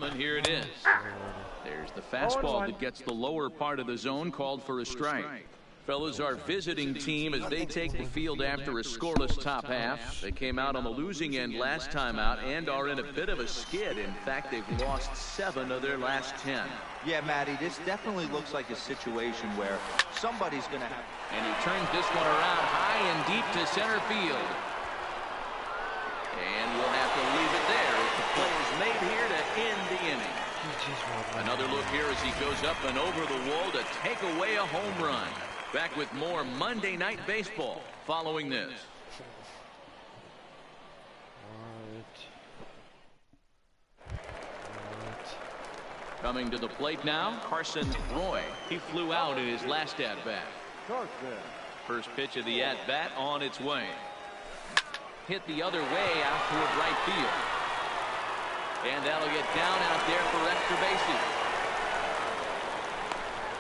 And here it is. There's the fastball that gets the lower part of the zone, called for a strike. Fellas, our visiting team, as they take the field after a scoreless top half. They came out on the losing end last time out and are in a bit of a skid. In fact, they've lost 7 of their last 10. Yeah, Matty, this definitely looks like a situation where somebody's going to have... And he turns this one around high and deep to center field. And we'll have to leave it there as the play is made here to end the inning. Another look here as he goes up and over the wall to take away a home run. Back with more Monday Night Baseball following this. Coming to the plate now, Carson Roy. He flew out in his last at-bat. First pitch of the at-bat on its way. Hit the other way out toward right field. And that'll get down out there for extra bases.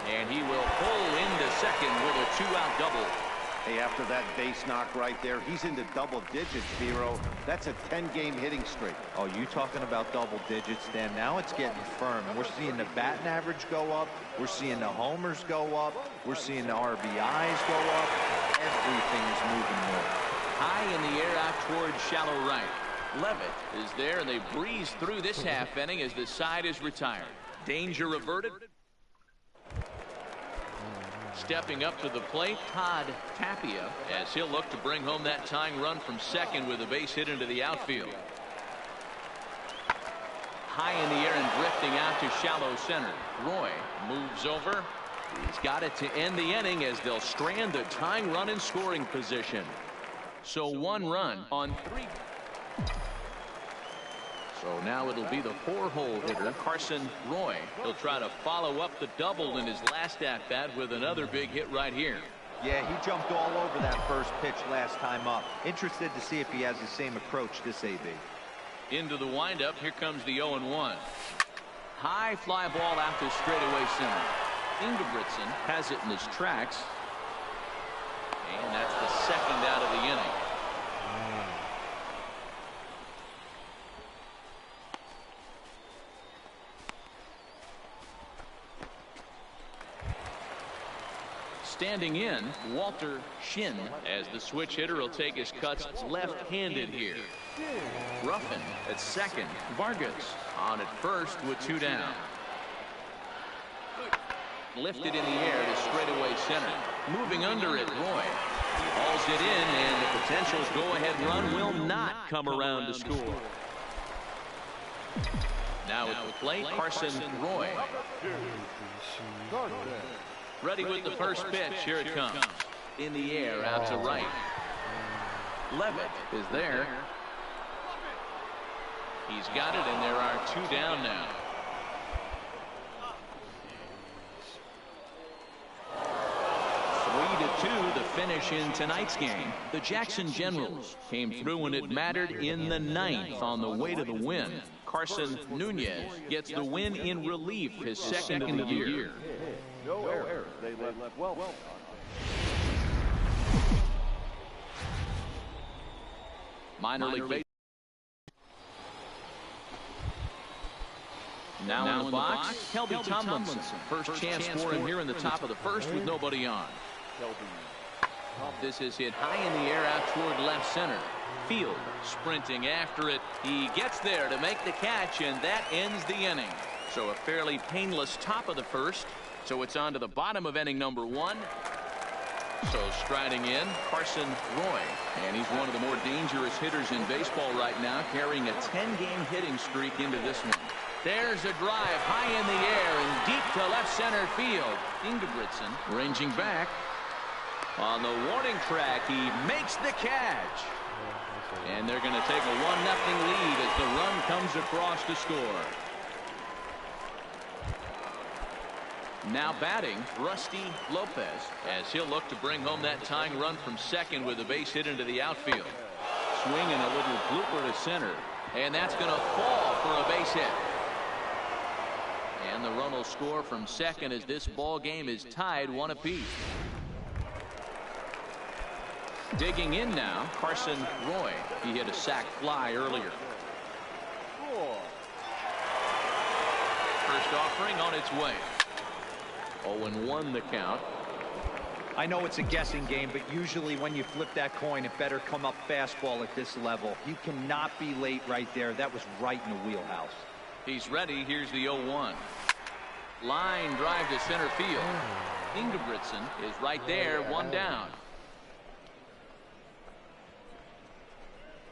And he will pull into second with a 2-out double. Hey, after that base knock right there, he's into double digits, Vero. That's a 10-game hitting streak. Oh, you talking about double digits, Dan? Now it's getting firm. We're seeing the batting average go up. We're seeing the homers go up. We're seeing the RBIs go up. Everything is moving more. High in the air out towards shallow right. Levitt is there, and they breeze through this half inning as the side is retired. Danger averted. Stepping up to the plate, Todd Tapia, as he'll look to bring home that tying run from second with a base hit into the outfield. High in the air and drifting out to shallow center. Roy moves over. He's got it to end the inning as they'll strand the tying run in scoring position. So 1 run on 3. So now it'll be the 4-hole hitter, Carson Roy. He'll try to follow up the double in his last at-bat with another big hit right here. Yeah, he jumped all over that first pitch last time up. Interested to see if he has the same approach this AB. Into the windup, here comes the 0-1. High fly ball out to straightaway center. Ingebrigtsen has it in his tracks. And that's the second out of the inning. Standing in, Walter Shin, as the switch hitter will take his cuts left-handed here. Ruffin at second. Vargas on at first with 2 down. Lifted in the air to straightaway center. Moving under it, Roy. He hauls it in, and the potential's go-ahead run will not come around to score. Now at the plate, Carson Roy. Ready with the first pitch. Here it comes. In the air, out to right. Levitt is there. He's got it, and there are 2 down now. The finish in tonight's game. The Jackson Generals came through when it mattered in the 9th on the way to the win. Carson Nunez gets the win in relief, his second of the year. No error. They left well. Minor League Baseball. Now in the box, Kelby Tomlinson. First chance for him here in the top of the first with nobody on. This is hit high in the air out toward left center. Field sprinting after it. He gets there to make the catch, and that ends the inning. So a fairly painless top of the first. So it's on to the bottom of inning number 1. So striding in, Carson Roy. And he's one of the more dangerous hitters in baseball right now, carrying a 10-game hitting streak into this one. There's a drive high in the air and deep to left center field. Ingebrigtsen ranging back. On the warning track, he makes the catch. And they're going to take a 1-0 lead as the run comes across to score. Now batting, Rusty Lopez, as he'll look to bring home that tying run from second with a base hit into the outfield. Swinging a little blooper to center. And that's going to fall for a base hit. And the run will score from second as this ball game is tied 1 apiece. Digging in now, Carson Roy. He hit a sac fly earlier. next offering on its way. 0-1 the count. I know it's a guessing game, but usually when you flip that coin, it better come up fastball at this level. You cannot be late right there. That was right in the wheelhouse. He's ready. Here's the 0-1. Line drive to center field. Ingebrigtsen is right there, one down.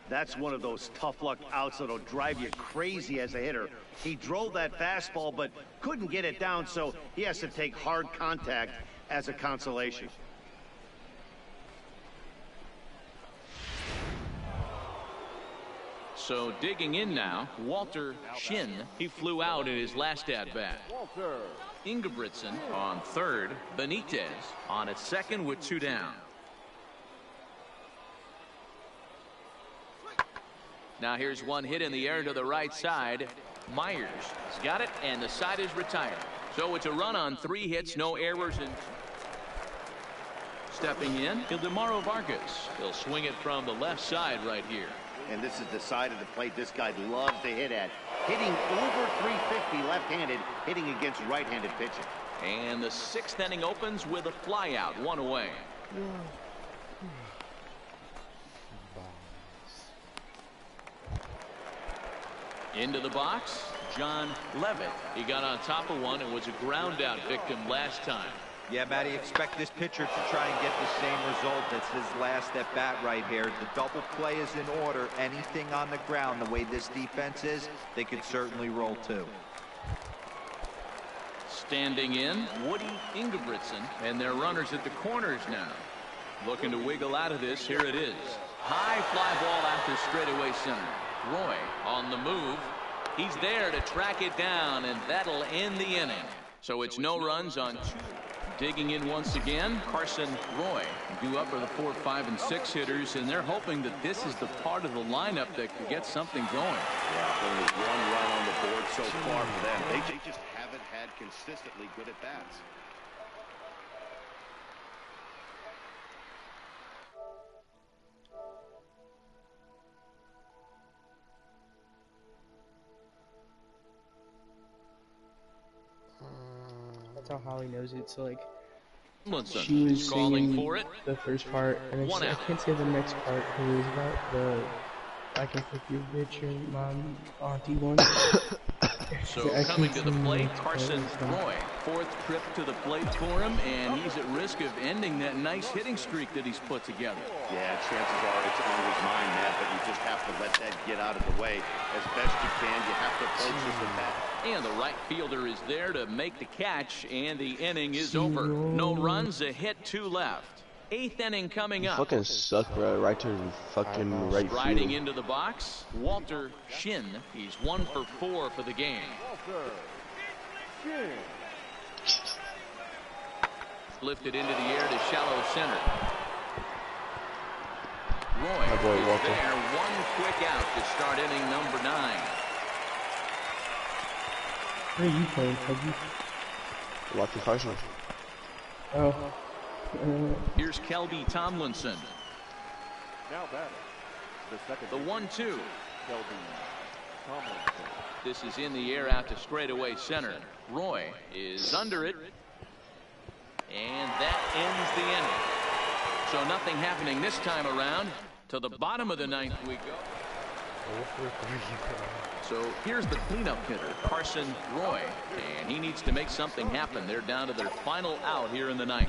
That's one of those tough luck outs that'll drive you crazy as a hitter. He drove that fastball, but couldn't get it down, so he has to take hard contact as a consolation. So digging in now, Walter Shin. He flew out in his last at-bat. Ingebrigtsen on third. Benitez on at second with 2 down. Now here's one hit in the air to the right side. Myers has got it, and the side is retired. So it's a run on 3 hits, no errors. And stepping in, Ildemaro Vargas. He'll swing it from the left side right here. And this is the side of the plate this guy loves to hit at. Hitting over 350 left-handed, hitting against right-handed pitching. And the 6th inning opens with a flyout, 1 away. Into the box, John Levitt. He got on top of one and was a ground out victim last time. Yeah, Matty, expect this pitcher to try and get the same result as his last at bat right here. The double play is in order. Anything on the ground, the way this defense is, they could certainly roll too. Standing in, Woody Ingebrigtsen, and their runners at the corners now. Looking to wiggle out of this. Here it is. High fly ball after straightaway center. Roy on the move. He's there to track it down, and that'll end the inning. So it's no runs on 2. Digging in once again, Carson Roy. Due up for the 4, 5, and 6 hitters, and they're hoping that this is the part of the lineup that could get something going. Yeah, only 1 run on the board so far for them. They just haven't had consistently good at bats. That's how Holly knows it. So like, Munson she was calling singing for it. the first part, and then I can't say the next part. It was about the I can fuck your bitch and mom auntie one. So coming to the plate, Carson Roy. 4th trip to the plate for him, and he's at risk of ending that nice hitting streak that he's put together. Yeah, chances are it's on his mind, Matt, but you just have to let that get out of the way as best you can. You have to approach this with that. And the right fielder is there to make the catch, and the inning is over. No runs, a hit, 2 left. 8th inning coming up. Fucking suck, bro. Right to fucking right field. Riding into the box, Walter Shin. He's 1 for 4 for the game. Lifted into the air to shallow center. Roy My boy, is Walter. there. 1 quick out to start inning number 9. Where are you playing, Peggy? Walter Carson. Oh. Here's Kelby Tomlinson. Now batting, the second. The 1-2. Kelby Tomlinson. This is in the air out to straightaway center. Roy is under it. And that ends the inning. So nothing happening this time around. To the bottom of the 9th we go. So here's the cleanup hitter, Carson Roy. And he needs to make something happen. They're down to their final out here in the 9th.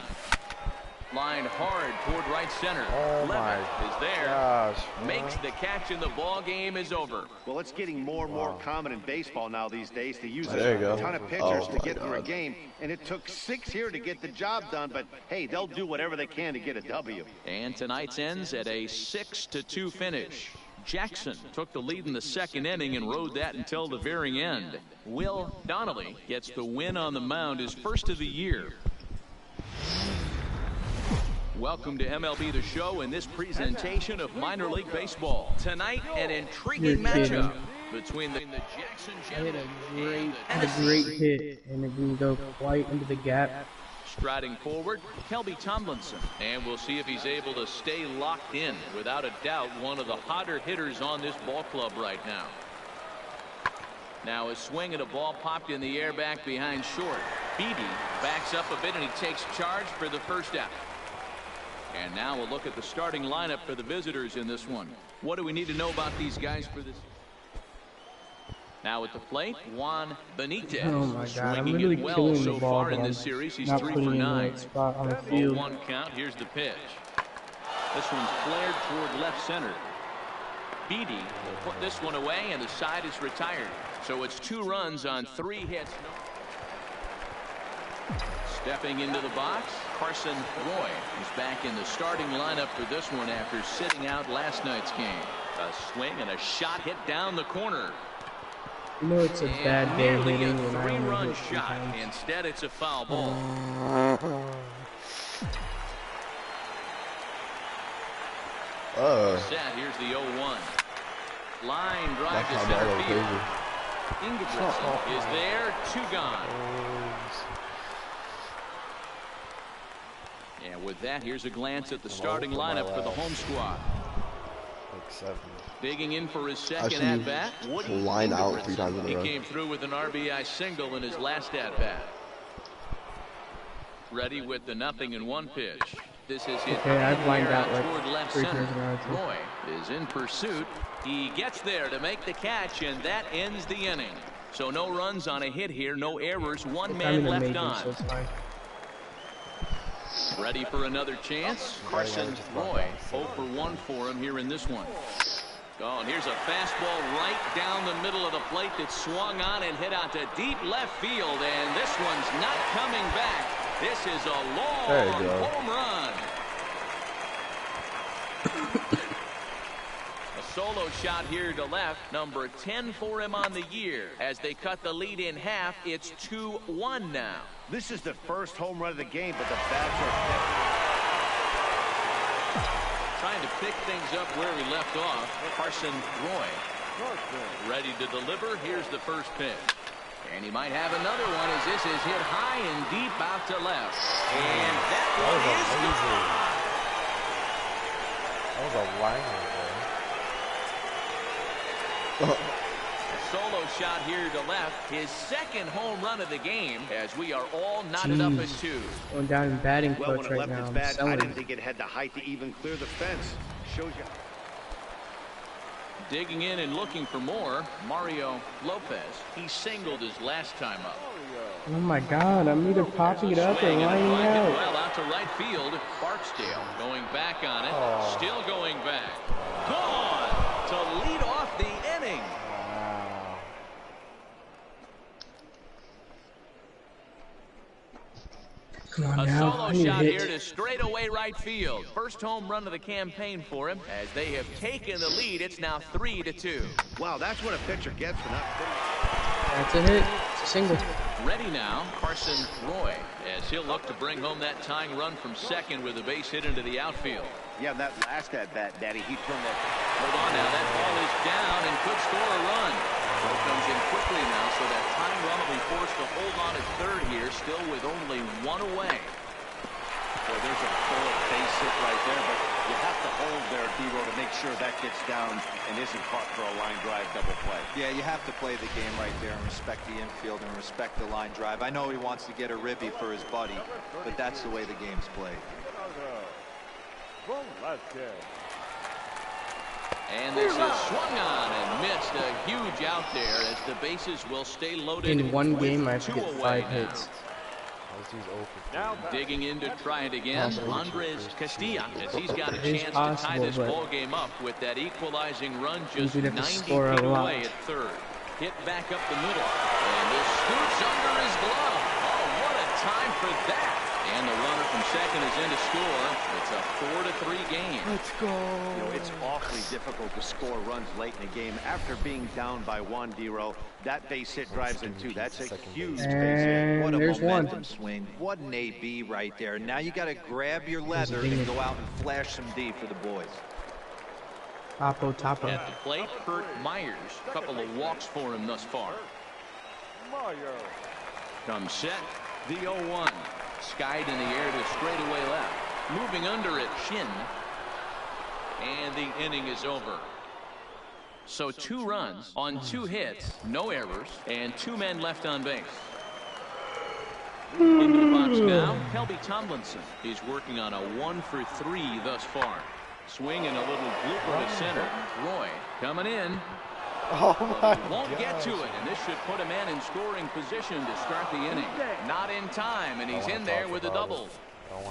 Line hard toward right center. Oh my is there. gosh, makes the catch, and the ball game is over. Well, it's getting more and more common in baseball now these days to use There you a go. ton of pitchers Oh to my get through a God. game, and it took 6 here to get the job done, but hey, they'll do whatever they can to get a W. And tonight's ends at a 6-2 finish. Jackson took the lead in the 2nd inning and rode that until the very end. Will Donnelly gets the win on the mound, his first of the year. Welcome to MLB The Show in this presentation of minor league baseball. Tonight, an intriguing matchup between the Jackson I hit Generals a great hit, and it didn't go quite into the gap. Striding forward, Kelby Tomlinson. And we'll see if he's able to stay locked in. Without a doubt, one of the hotter hitters on this ball club right now. Now a swing and a ball popped in the air back behind short. Beatty backs up a bit and he takes charge for the first out. And now we'll look at the starting lineup for the visitors in this one. What do we need to know about these guys for this? Now at the plate, Juan Benitez. Oh my God, I'm swinging really it well killing so the ball, far in but this I'm series. He's not 3 putting for it in the 9. right spot on the field. 0-1 count. Here's the pitch. This one's flared toward left center. Beatty will put this one away, and the side is retired. So it's 2 runs on 3 hits. Stepping into the box, Carson Roy is back in the starting lineup for this one after sitting out last night's game. A swing and a shot hit down the corner. You know it's a bad day Nearly hitting a when I only 3-run hit shot. sometimes. Instead, it's a foul ball. Set. Here's the 0-1. Line drive to center field. Ingebrigtsen is there. 2 gone. And with that, here's a glance at the starting lineup for the home squad. Digging in for his second at-bat, line out 3 times in a row. He came through with an RBI single in his last at-bat. Ready with the 0-1 pitch. This is hit I've lined out toward like left 3 center. times in a row. Roy is in pursuit. He gets there to make the catch, and that ends the inning. So no runs on a hit here, no errors, 1 man left on. So it's fine. Ready for another chance. Carson Roy, 0 for 1 for him here in this one. Oh, and here's a fastball right down the middle of the plate that swung on and hit out to deep left field, and this one's not coming back. This is a long home run. A solo shot here to left, number 10 for him on the year. As they cut the lead in half, it's 2-1 now. This is the first home run of the game, but the bats are trying to pick things up where we left off. Carson Roy ready to deliver. Here's the first pitch. And he might have another one as this is hit high and deep out to left. And that one is gone. That was a liner there. A solo shot here to left. His second home run of the game as we are all knotted up at 2. Going down in batting well, clutch when it right left now. its bat, I Selling. didn't think it had the height to even clear the fence. Shows you. Digging in and looking for more, Mario Lopez. He singled his last time up. Oh my God, I'm either popping it up or Swing and lining line it out. well out to right field. Barksdale going back on it. Still going back. Gone to lead off the inning. Come on A now, solo I need a shot here hit. to straightaway right field. First home run of the campaign for him. As they have taken the lead, it's now 3-2. Wow, that's what a pitcher gets for not fitting. That's a hit. It's a single. Ready now, Carson Roy, as he'll look to bring home that tying run from second with a base hit into the outfield. Yeah, that last at-bat, Daddy, he turned that. Hold on now, that ball is down and could score a run. So it comes in quickly now, so that tying run will be forced to hold on at third here, still with only 1 away. Well, there's a bullet base hit right there, but you have to hold there, D-Row, to make sure that gets down and isn't caught for a line drive double play. Yeah, you have to play the game right there and respect the infield and respect the line drive. I know he wants to get a ribby for his buddy, but that's the way the game's played. And this is swung on and missed. A huge out there as the bases will stay loaded. In one game, I have to 2 get away 5 now. hits. Digging in to try it again, Andres Castilla, as he's got a It's chance to tie possible, this but ball game up with that equalizing run just we'd have to 90 score a feet lot. away at third. Hit back up the middle, and this scoots under his glove. Oh, what a time for that! And the runner from second is in to score. It's a 4-3 game. Let's go. You know, it's awfully difficult to score runs late in a game after being down by 1, D-Row. That base hit drives in 2. That's a huge base hit. And What a there's momentum one. swing. What an AB right there. Now you got to grab your leather and go out and flash some D for the boys. Topo. At the plate, Kurt Myers. A couple of walks for him thus far. Comes set, the 0-1. Skied in the air to straightaway left. Moving under it, Shin. And the inning is over. So 2 runs on 2 hits, no errors, and 2 men left on base. Into the box now, MLB Tomlinson. He's working on a 1-for-3 thus far. Swinging a little blooper to center. Roy coming in. Oh my Won't get to it, and this should put a man in scoring position to start the inning. Not in time, and he's in there with a double.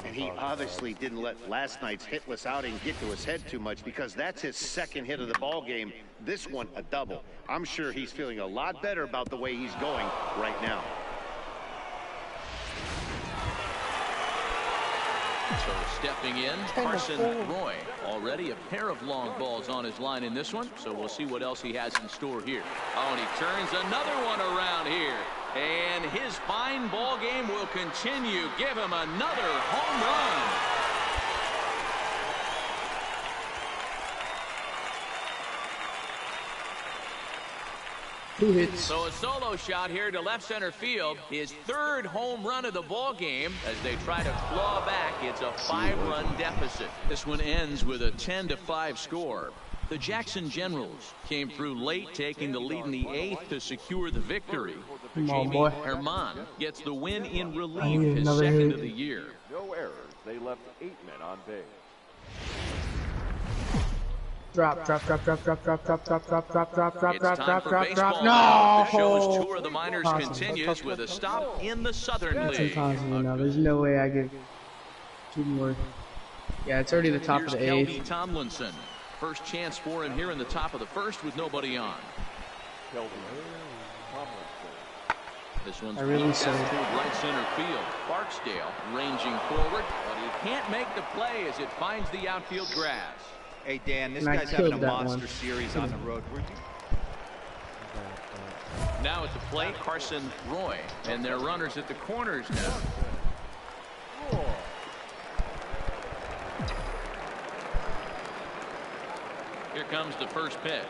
And he obviously didn't let last night's hitless outing get to his head too much, because that's his 2nd hit of the ball game. This one a double. I'm sure he's feeling a lot better about the way he's going right now. So stepping in, Carson Roy. Already a pair of long balls on his line in this one, so we'll see what else he has in store here. Oh, and he turns another one around here. And his fine ball game will continue. Give him another home run. 2 hits. So a solo shot here to left center field. His 3rd home run of the ball game as they try to claw back. It's a 5-run deficit. This one ends with a 10-5 score. The Jackson Generals came through late, taking the lead in the 8th to secure the victory. Jamie Herman gets the win in relief, his 2nd of the year. No errors. They left 8 men on base. Drop. It's time for baseball. No! The show's tour of the minors continues with a stop in the Southern League. Impossible now. There's no way I get 2 more. Yeah, it's already the top of the 8th. MLB Tomlinson. First chance for him here in the top of the 1st with nobody on. This one's really to right center field. Barksdale ranging forward, but he can't make the play as it finds the outfield grass. Hey, Dan, this And I guy's having a killed that monster one. series on the road. Now at the plate, Carson Roy, and their runners at the corners now. Here comes the first pitch.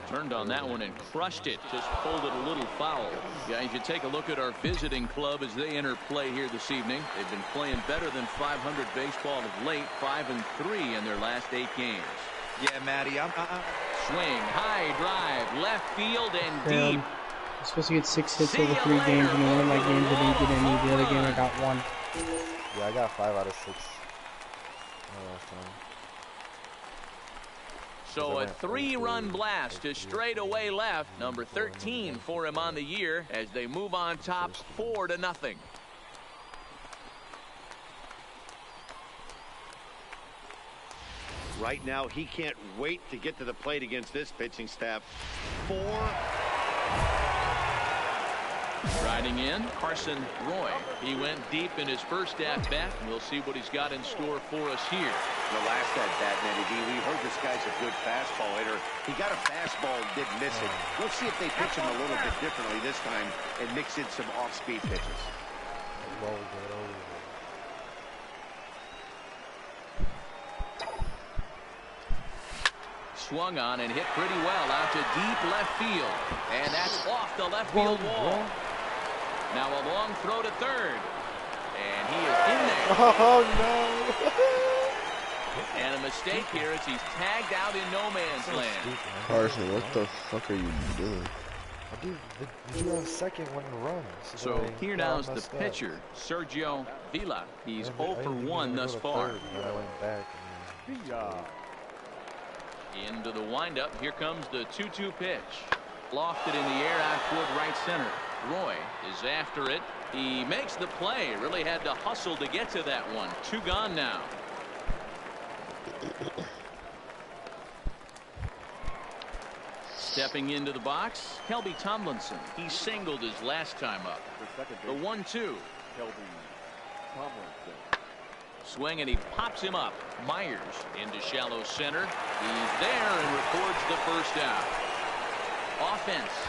Turned on that one and crushed it. Just pulled it a little foul. Guys, you take a look at our visiting club as they enter play here this evening. They've been playing better than 500 baseball of late, 5-3 in their last 8 games. Yeah, Matty, Swing, high drive, left field and deep. I'm supposed to get 6 hits over 3 games, and one of my games I didn't get any. The other game I got 1. Yeah, I got 5 out of 6. Last time. So a 3-run blast to straightaway left. Number 13 for him on the year as they move on top 4-0. Right now, he can't wait to get to the plate against this pitching staff. 4. Riding in, Carson Roy. He went deep in his first at-bat. We'll see what he's got in store for us here. The last at-bat, Matty D, we heard this guy's a good fastball hitter. He got a fastball and didn't miss it. Let's see if they pitch him a little bit differently this time and mix in some off-speed pitches. Swung on and hit pretty well out to deep left field. And that's off the left field wall. Now a long throw to third. And he is in there. Oh, no. And a mistake here as he's tagged out in no man's land. Carson, what the fuck are you doing? Dude, you have 2nd when it runs. So here now's the pitcher, Sergio Villa. He's 0 for 1 thus far. I went back and Into the windup. Here comes the 2-2 pitch. Lofted in the air out toward right center. Roy is after it. He makes the play. Really had to hustle to get to that one. 2 gone now. Stepping into the box, MLB Tomlinson. He singled his last time up. The 1-2. Swing and he pops him up. Myers into shallow center. He's there and records the first out. Offense.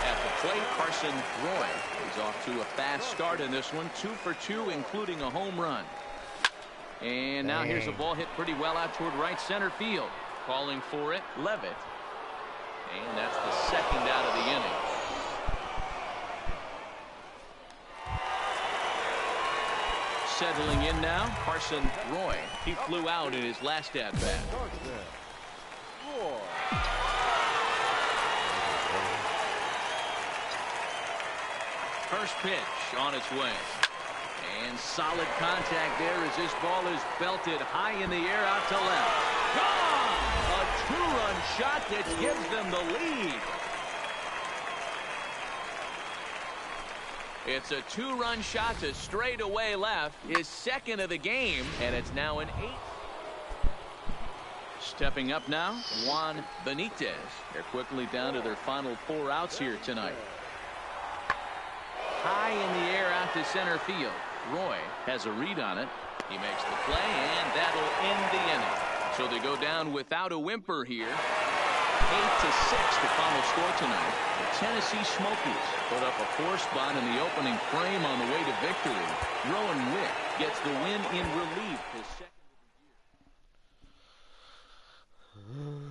At the plate, Carson Roy is off to a fast start in this one. 2 for 2, including a home run. And now here's a ball hit pretty well out toward right center field. Calling for it, Levitt. And that's the 2nd out of the inning. Settling in now, Carson Roy. He flew out in his last at-bat. Roy. First pitch on its way. And solid contact there as this ball is belted high in the air out to left. Gone! A two-run shot that gives them the lead. It's a two-run shot to straightaway left, his second of the game, and it's now an 8. Stepping up now, Juan Benitez. They're quickly down to their final 4 outs here tonight. High in the air out to center field. Roy has a read on it. He makes the play, and that'll end the inning. So they go down without a whimper here. 8-6 the final score tonight. The Tennessee Smokies put up a 4 spot in the opening frame on the way to victory. Rowan Wick gets the win in relief. His second of the year.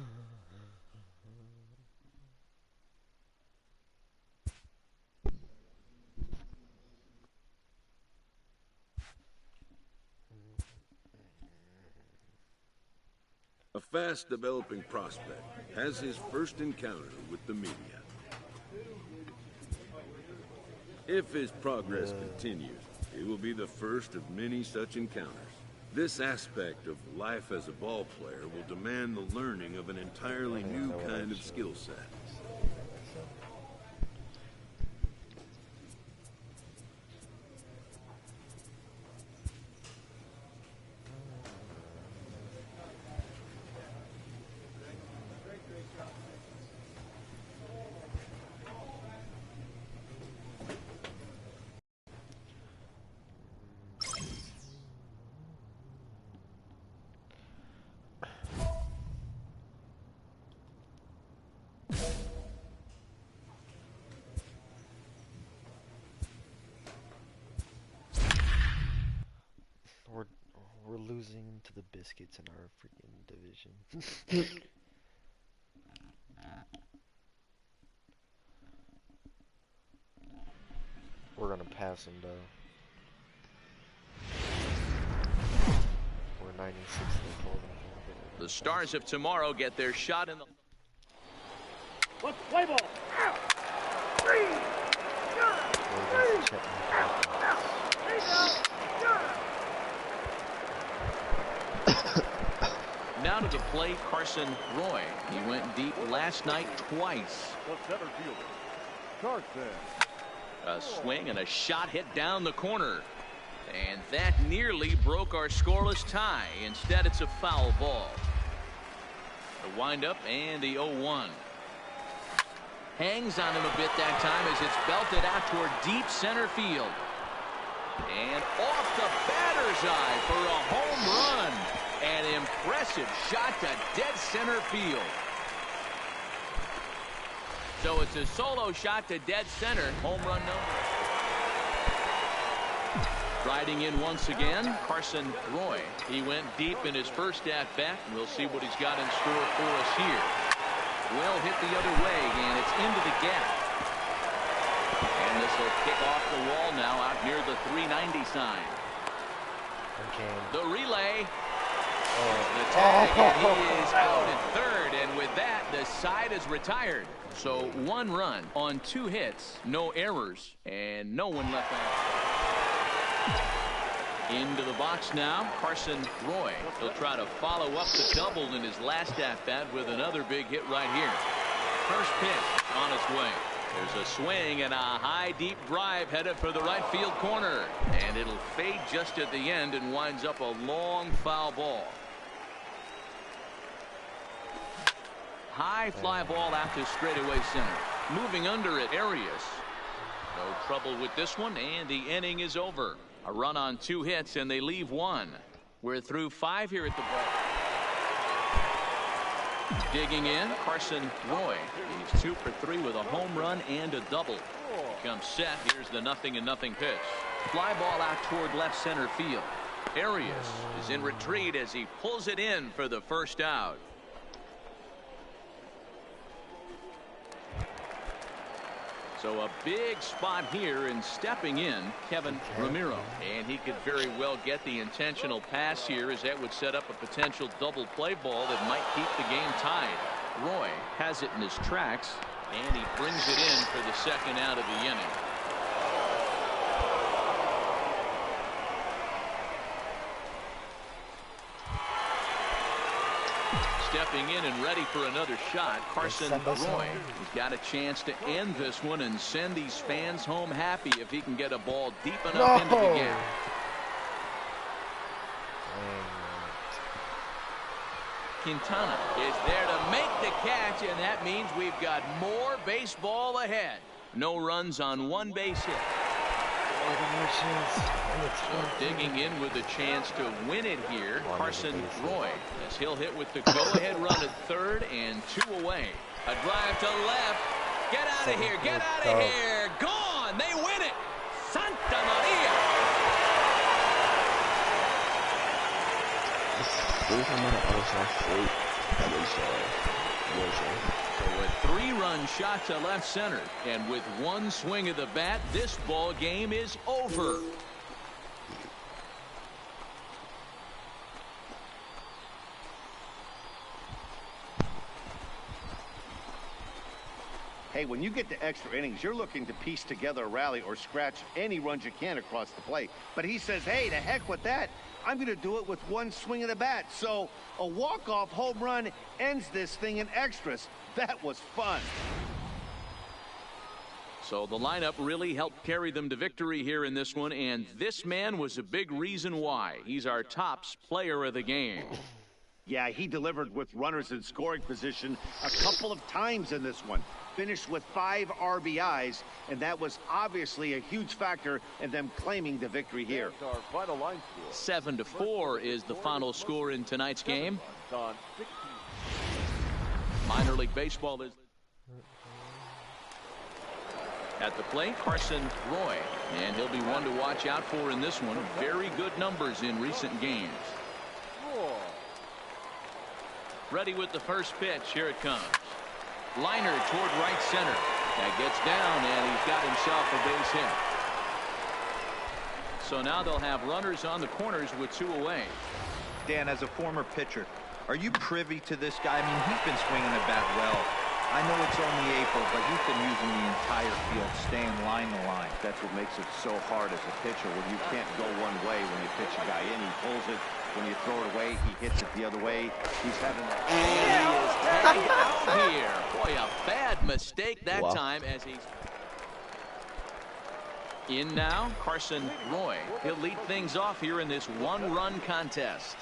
A fast-developing prospect has his first encounter with the media. If his progress continues, it will be the first of many such encounters. This aspect of life as a ball player will demand the learning of an entirely new kind of skill set. We're losing to the Biscuits in our freaking division. We're gonna pass them though. We're 96 The Stars of tomorrow get their shot in the. Let's play ball. Now to the plate, Carson Roy. He went deep last night twice. The center fielder, Carson. A swing and a shot hit down the corner. And that nearly broke our scoreless tie. Instead, it's a foul ball. The windup and the 0-1. Hangs on him a bit that time as it's belted out toward deep center field. And off the batter's eye for a home run. An impressive shot to dead center field. So it's a solo shot to dead center. Home run number. Riding in once again, Carson Roy. He went deep in his first at-bat, and we'll see what he's got in store for us here. Well hit the other way, and it's into the gap. And this will kick off the wall now out near the 390 sign. Okay. The relay. The tag, and he is out at third, and with that, the side is retired. So 1 run on 2 hits, no errors, and no one left out. Into the box now, Carson Roy. He'll try to follow up the double in his last at-bat with another big hit right here. First pitch on its way. There's a swing and a high deep drive headed for the right field corner, and it'll fade just at the end and winds up a long foul ball. High fly ball out to straightaway center. Moving under it, Arias. No trouble with this one, and the inning is over. A run on 2 hits, and they leave 1. We're through 5 here at the ball. Digging in, Carson Roy. He's 2 for 3 with a home run and a double. Comes set. Here's the 0-0 pitch. Fly ball out toward left center field. Arias is in retreat as he pulls it in for the first out. So a big spot here, and stepping in, Kevin Ramiro. And he could very well get the intentional pass here, as that would set up a potential double play ball that might keep the game tied. Roy has it in his tracks, and he brings it in for the second out of the inning. Stepping in and ready for another shot, Carson Roy. He's got a chance to end this one and send these fans home happy if he can get a ball deep enough into the gap. Quintana is there to make the catch, and that means we've got more baseball ahead. No runs on one base hit. So digging in with a chance to win it here, Carson Roy, as he'll hit with the go-ahead run at third and 2 away. A drive to left. Get out of here. Get out of here. Gone. They win it. Santa Maria. So a 3-run shot to left center, and with one swing of the bat, this ball game is over. Hey, when you get to extra innings, you're looking to piece together a rally or scratch any runs you can across the plate. But he says, hey, to heck with that. I'm going to do it with one swing of the bat. So a walk-off home run ends this thing in extras. That was fun. So the lineup really helped carry them to victory here in this one, and this man was a big reason why. He's our tops player of the game. Yeah, he delivered with runners in scoring position a couple of times in this one. Finished with 5 RBIs, and that was obviously a huge factor in them claiming the victory here. 7-4 is the final score in tonight's game. Minor League Baseball is at the plate, Carson Roy, and he'll be one to watch out for in this one. Very good numbers in recent games. Ready with the first pitch. Here it comes. Liner toward right center. That gets down, and he's got himself a base hit. So now they'll have runners on the corners with 2 away. Dan, as a former pitcher, are you privy to this guy? I mean, he's been swinging the bat well. I know it's only April, but he's been using the entire field, staying line to line. That's what makes it so hard as a pitcher, when you can't go one way when you pitch a guy in. He pulls it. When you throw it away, he hits it the other way. He's having that. And he is tagged out here. Boy, a bad mistake that time as he's in now. Carson Roy. He'll lead things off here in this 1-run contest.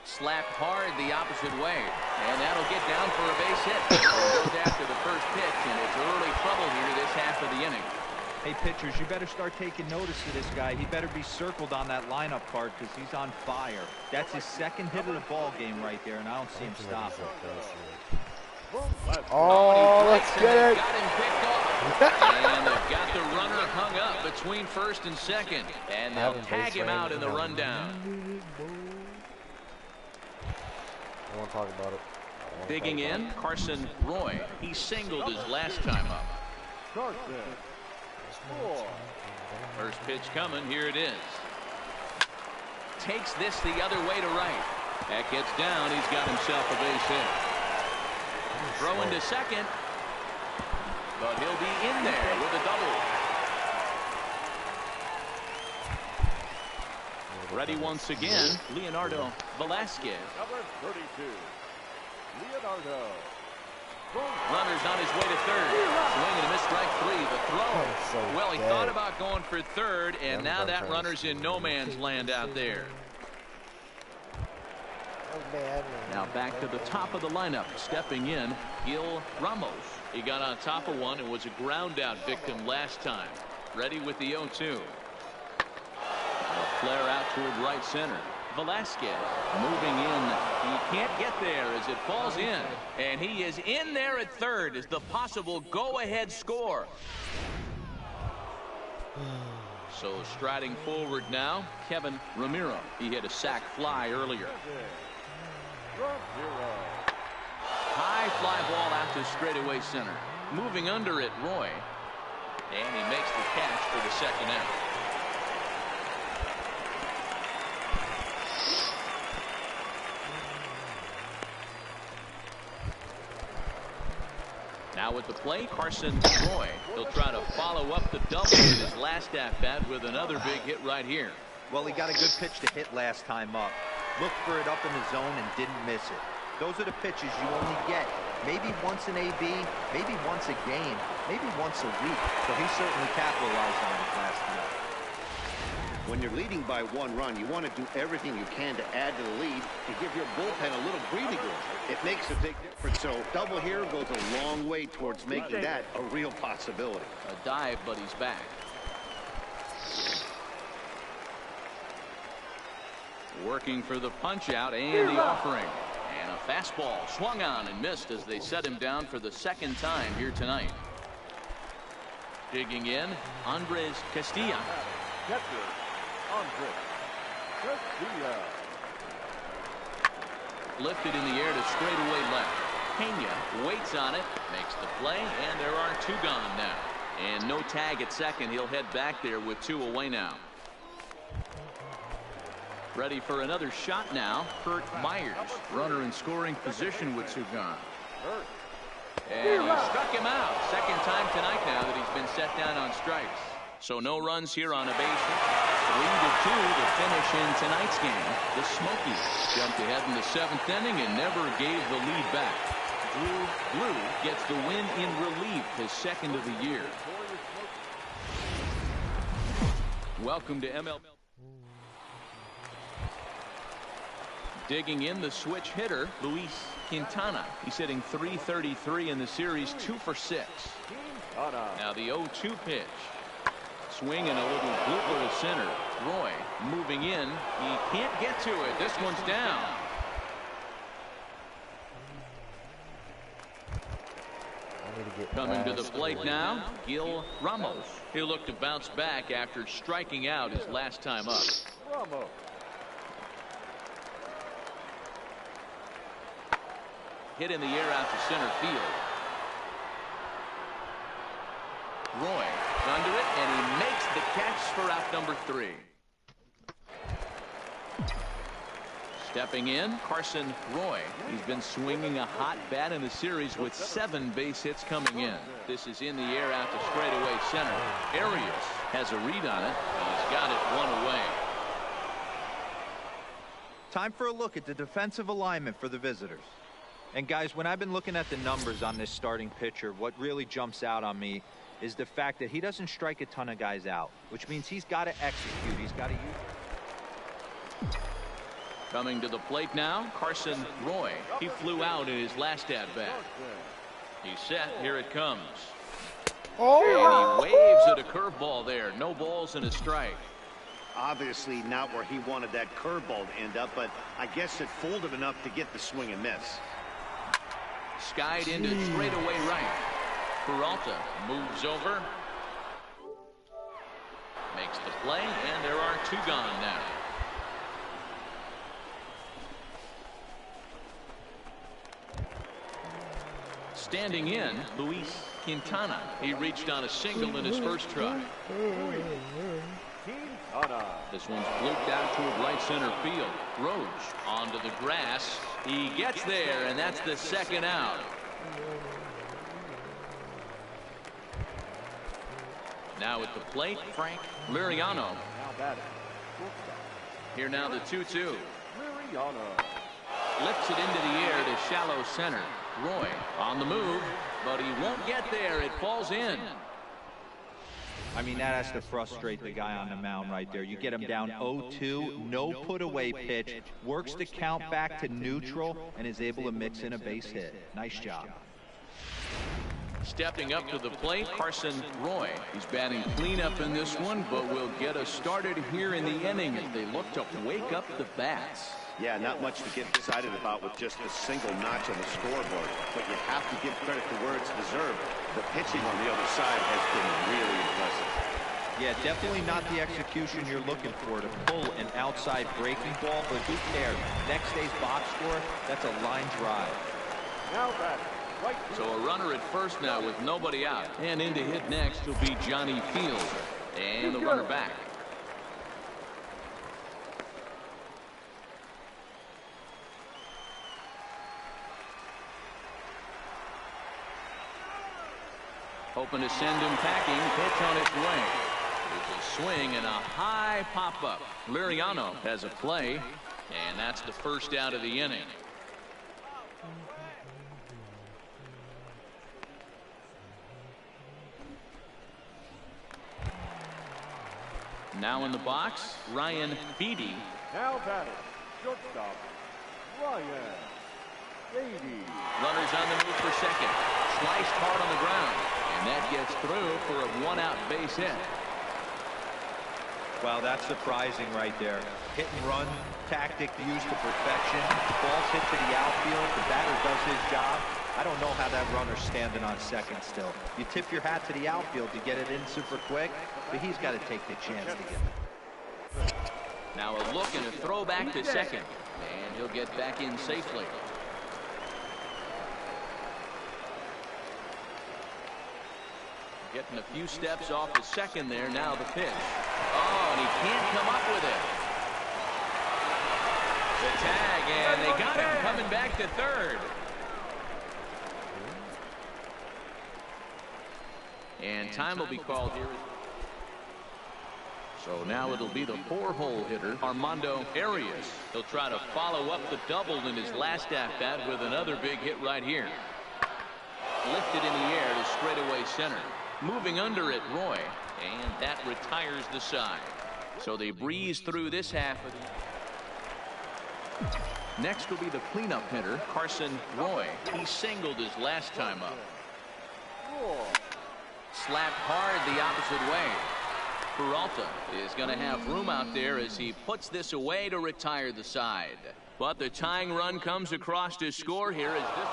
Slapped hard the opposite way, and that'll get down for a base hit. Goes after the first pitch, and it's early trouble here this half of the inning. Hey, pitchers, you better start taking notice of this guy. He better be circled on that lineup card because he's on fire. That's his second hit of the ball game right there, and I don't see him stopping. Oh, let's get it. Got him picked off. And they've got the runner hung up between first and second, and they'll tag him out in the rundown. I won't talk about it. Digging in, Carson Roy. He singled his last time up. First pitch coming. Here it is. Takes this the other way to right. That gets down. He's got himself a base hit. Throwing to second. But he'll be in there with a double. Ready once again, Leonardo Velasquez. Number 32, Leonardo. Runners on his way to third. Swing and a miss, strike 3. The throw. Well, he thought about going for third, and now that runner's in no man's land out there. Now back to the top of the lineup. Stepping in, Gil Ramos. He got on top of one and was a ground out victim last time. Ready with the 0-2. A flare out toward right center. Velasquez moving in. He can't get there as it falls in. And he is in there at third as the possible go-ahead score. So striding forward now, Kevin Ramiro. He hit a sac fly earlier. High fly ball out to straightaway center. Moving under it, Roy. And he makes the catch for the second out. Now with the play, Carson Roy. He'll try to follow up the double with his last at-bat with another big hit right here. Well, he got a good pitch to hit last time up. Looked for it up in the zone and didn't miss it. Those are the pitches you only get maybe once an AB, maybe once a game, maybe once a week. So he certainly capitalized on it last time. When you're leading by 1 run, you want to do everything you can to add to the lead to give your bullpen a little breathing room. It makes a big difference. So double here goes a long way towards making that a real possibility. A dive, but he's back. Working for the punch out and the offering. And a fastball swung on and missed as they set him down for the second time here tonight. Digging in, Andres Castilla. Catcher, Andres Castilla. Lifted in the air to straightaway left. Pena waits on it, makes the play, and there are 2 gone now. And no tag at second. He'll head back there with 2 away now. Ready for another shot now, Kurt Myers. Runner in scoring position with 2 gone. And he struck him out. Second time tonight now that he's been set down on strikes. So no runs here on a base hit. 3-2 to finish in tonight's game. The Smokies jumped ahead in the 7th inning and never gave the lead back. Drew Blue gets the win in relief, his second of the year. Welcome to MLB. Digging in, the switch hitter, Luis Quintana. He's hitting .333 in the series, 2 for 6. Now the 0-2 pitch. Swinging a little blooper to center. Roy moving in. He can't get to it. This one's down. Coming to the plate now, Gil Ramos. He'll look to bounce back after striking out his last time up. Ramos. Hit in the air out to center field. Roy under it, and he makes the catch for out number 3. Stepping in, Carson Roy. He's been swinging a hot bat in the series with 7 base hits coming in. This is in the air out to straightaway center. Arias has a read on it. He's got it 1 away. Time for a look at the defensive alignment for the visitors. And guys, when I've been looking at the numbers on this starting pitcher, what really jumps out on me is the fact that he doesn't strike a ton of guys out, which means he's got to execute. He's got to use. Coming to the plate now, Carson Roy. He flew out in his last at-bat. He's set. Here it comes. And he waves at a curveball there. No balls and a strike. Obviously not where he wanted that curveball to end up, but I guess it fooled him enough to get the swing and miss. Skied into straightaway right. Peralta moves over. Makes the play, and there are 2 gone now. Standing in, Luis Quintana. He reached on a single in his first try. This one's blooped out toward right center field. Roach onto the grass. He gets there, and that's the second out. Now at the plate, Frank Liriano. Here now the 2-2. Lifts it into the air to shallow center. Roy on the move, but he won't get there. It falls in. I mean, that has to frustrate the guy on the mound right there. You get him down 0-2, no put away pitch, works the count back to neutral, and is able to mix in a base hit. Nice job. Stepping up to the plate, Carson Roy. He's batting cleanup in this one, but will get us started here in the inning as they look to wake up the bats. Yeah, not much to get excited about with just a single notch on the scoreboard, but you have to give credit to where it's deserved. The pitching on the other side has been really impressive. Yeah, definitely not the execution you're looking for to pull an outside breaking ball, but who cares? Next day's box score, that's a line drive. Now back, Right So a runner at first now with nobody out. And in to hit next will be Johnny Field. And the runner back. Hoping to send him packing. Pitch on its way. There's a swing and a high pop-up. Liriano has a play. And that's the first out of the inning. Now in the box, Ryan Beatty. now batting, shortstop, Ryan Beatty. Runners on the move for second. Sliced hard on the ground. And that gets through for a one-out base hit. Well, that's surprising right there. Hit and run tactic used to perfection. Ball's hit to the outfield. The batter does his job. I don't know how that runner's standing on second still. You tip your hat to the outfield to get it in super quick, but he's got to take the chance to get it. Now a look and a throw back to second. And he'll get back in safely. Getting a few steps off the second there. Now the pitch. Oh, and he can't come up with it. The tag, and they got him coming back to third. And time will be called here. So now it'll be the 4-hole hitter, Armando Arias. He'll try to follow up the double in his last at-bat with another big hit right here. Lifted in the air to straightaway center. Moving under it, Roy, and that retires the side. So they breeze through this half of the... Next will be the cleanup hitter, Carson Roy. He singled his last time up. Slapped hard the opposite way. Peralta is going to have room out there as he puts this away to retire the side. But the tying run comes across to score here as this...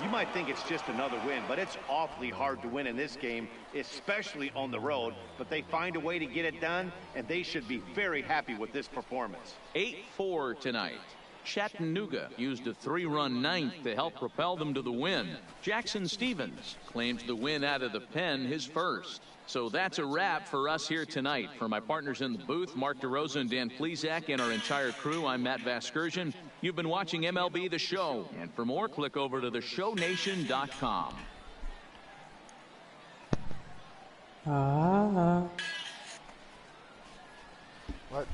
You might think it's just another win, but it's awfully hard to win in this game, especially on the road. But they find a way to get it done, and they should be very happy with this performance. 8-4 tonight. Chattanooga used a 3-run ninth to help propel them to the win. Jackson Stevens claims the win out of the pen his first. So that's a wrap for us here tonight. For my partners in the booth, Mark DeRosa and Dan Plesac, and our entire crew, I'm Matt Vasgersian. You've been watching MLB The Show. And for more, click over to theshownation.com. What?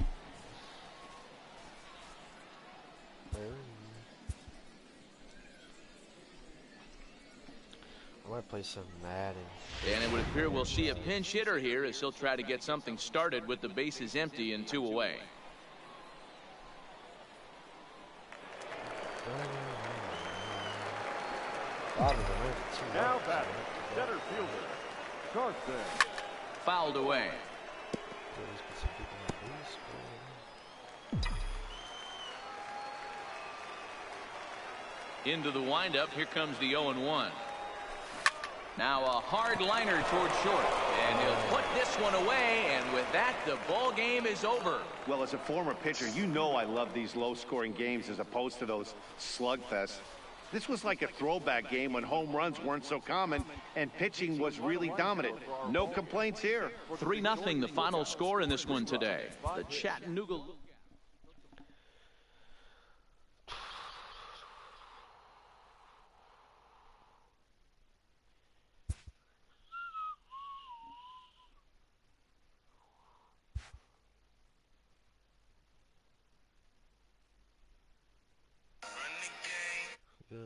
I might play some Madden. And it would appear we'll see a pinch hitter here as he'll try to get something started with the bases empty and 2 away. Now batting, center fielder, Carson. Fouled away. Into the windup. Here comes the 0-1. Now a hard liner toward short, and he'll put this one away, and with that the ball game is over. Well, as a former pitcher, you know I love these low-scoring games as opposed to those slugfests. This was like a throwback game when home runs weren't so common and pitching was really dominant. No complaints here. 3-0 the final score in this one today. The Chattanooga... Yeah.